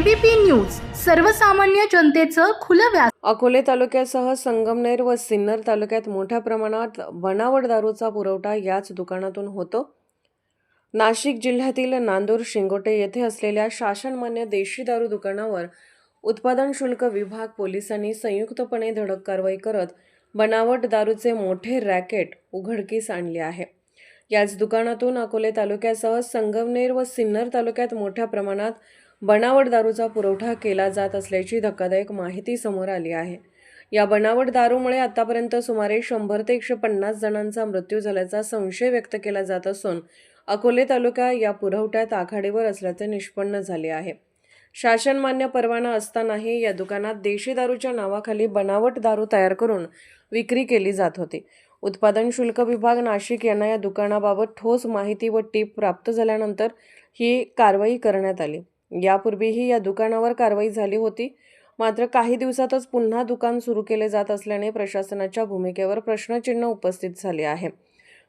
ABP news सर्वसामान्य जनतेचं खुलं व्यास। अकोले तालुक्यासह संगमनेर व सिन्नर तालुक्यात मोठ्या प्रमाणात बनावट दारूचा पुरवठा याच दुकानातून होतो। नाशिक जिल्ह्यातील नांदूर शिंगोटे येथे असलेल्या शासनमान्य देशी दारू दुकानावर उत्पादन शुल्क विभाग पोलिसांनी संयुक्तपणे धडक कारवाई करत बनावट दारूचे मोठे रॅकेट उघडकीस आणले आहे। याच दुकानातून अकोले तालुक्यासह संगमनेर व सिन्नर तालुक्यात मोठ्या प्रमाणात बनावट दारूचा पुरवठा केला जात असल्याची धक्कादायक माहिती समोर आली आहे। या बनावट दारूमुळे आतापर्यंत सुमारे 100 ते 150 जणांचा मृत्यू झाल्याचा संशय व्यक्त केला जात असून अकोले तालुका या पुरवठ्यात आघाडीवर असल्याचे निष्पन्न झाले आहे। शासनमान्य परवाना असतानाही या दुकानात देशी दारूच्या नावाखाली बनावट दारू तयार करून विक्री केली जात होती। उत्पादन शुल्क विभाग नाशिक यांना या दुकानाबाबत ठोस माहिती व टीप प्राप्त झाल्यानंतर ही कारवाई करण्यात आली। यापूर्वीही या दुकानावर कारवाई झाली होती, मात्र काही दिवसातच पुन्हा दुकान सुरू केले जात असल्याने प्रशासनाच्या भूमिकेवर प्रश्नचिन्ह उपस्थित झाले आहे।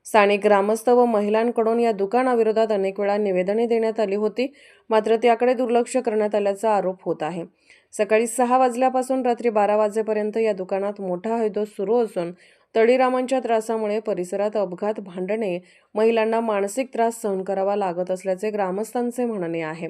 स्थानिक ग्रामस्थ व महिलांकडून या दुकानाविरोधात अनेक वेळा निवेदने देण्यात आली होती, मात्र त्याकडे दुर्लक्ष करण्यात आल्याचा आरोप होत आहे। सकाळी 6 वाजल्यापासून रात्री 12 वाजेपर्यंत या दुकानात मोठा हैदोस सुरू असून तळीरामांच्या त्रासामुळे परिसरात अपघात, भांडणे, महिलांना मानसिक त्रास सहन करावा लागत असल्याचे ग्रामस्थांचे म्हणणे आहे।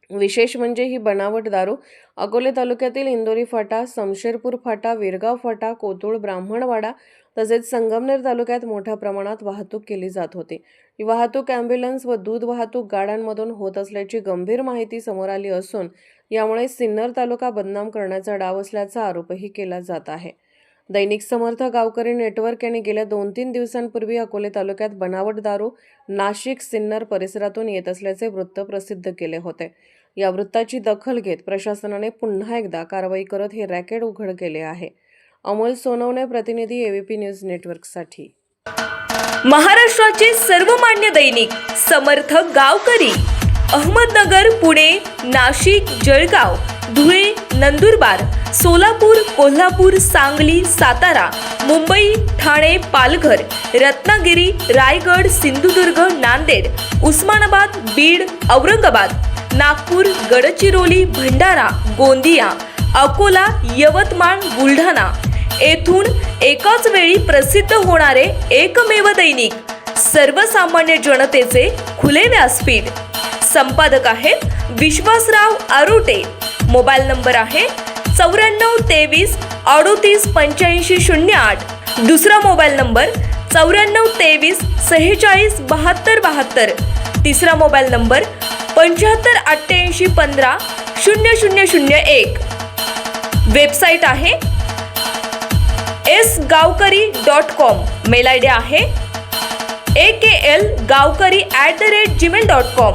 विशेष म्हणजे ही बनावट दारू अकोले तालुक्यातील इंदोरी फाटा, समशेरपूर फाटा, विरगाव फाटा, कोतुळ, ब्राह्मणवाडा तसेच संगमनेर तालुक्यात मोठ्या प्रमाणात वाहतूक केली जात होती। ही वाहतूक ॲम्ब्युलन्स व दूध वाहतूक गाड्यांमधून होत असल्याची गंभीर माहिती समोर आली असून यामुळे सिन्नर तालुका बदनाम करण्याचा डाव असल्याचा आरोपही केला जात आहे। दैनिक समर्थ गावकरी नेटवर्क यांनी गेल्या 2-3 दिवसांपूर्वी अकोले तालुक्यात बनावट दारू नाशिक सिन्नर परिसरातून येत असल्याचे वृत्त प्रसिद्ध केले होते। या वृत्ताची दखल घेत प्रशासनाने पुन्हा एकदा कारवाई करत हे रॅकेट उघड केले आहे। अमोल सोनवणे, प्रतिनिधी एबीपी न्यूज नेटवर्कसाठी। महाराष्ट्राचे सर्वमान्य दैनिक समर्थ गावकरी अहमदनगर, पुणे, नाशिक, जळगाव, धुळे, नंदुरबार, सोलापूर, कोल्हापूर, सांगली, सातारा, मुंबई, ठाणे, पालघर, रत्नागिरी, रायगड, सिंधुदुर्ग, नांदेड, उस्मानाबाद, बीड, औरंगाबाद, नागपूर, गडचिरोली, भंडारा, गोंदिया, अकोला, यवतमाळ, बुलढाणा येथून एकाच वेळी प्रसिद्ध होणारे एकमेव दैनिक सर्वसामान्य जनतेचे खुले व्यासपीठ। संपादक आहेत विश्वासराव आरोटे। मोबाईल नंबर आहे 94 23 38 8508। दुसरा मोबाईल नंबर 94 23 46 72 72। तिसरा मोबाईल नंबर 75 88 15 0001। वेबसाईट आहे sgavkari.com। मेल आयडी आहे akl gavkari@gmail.com।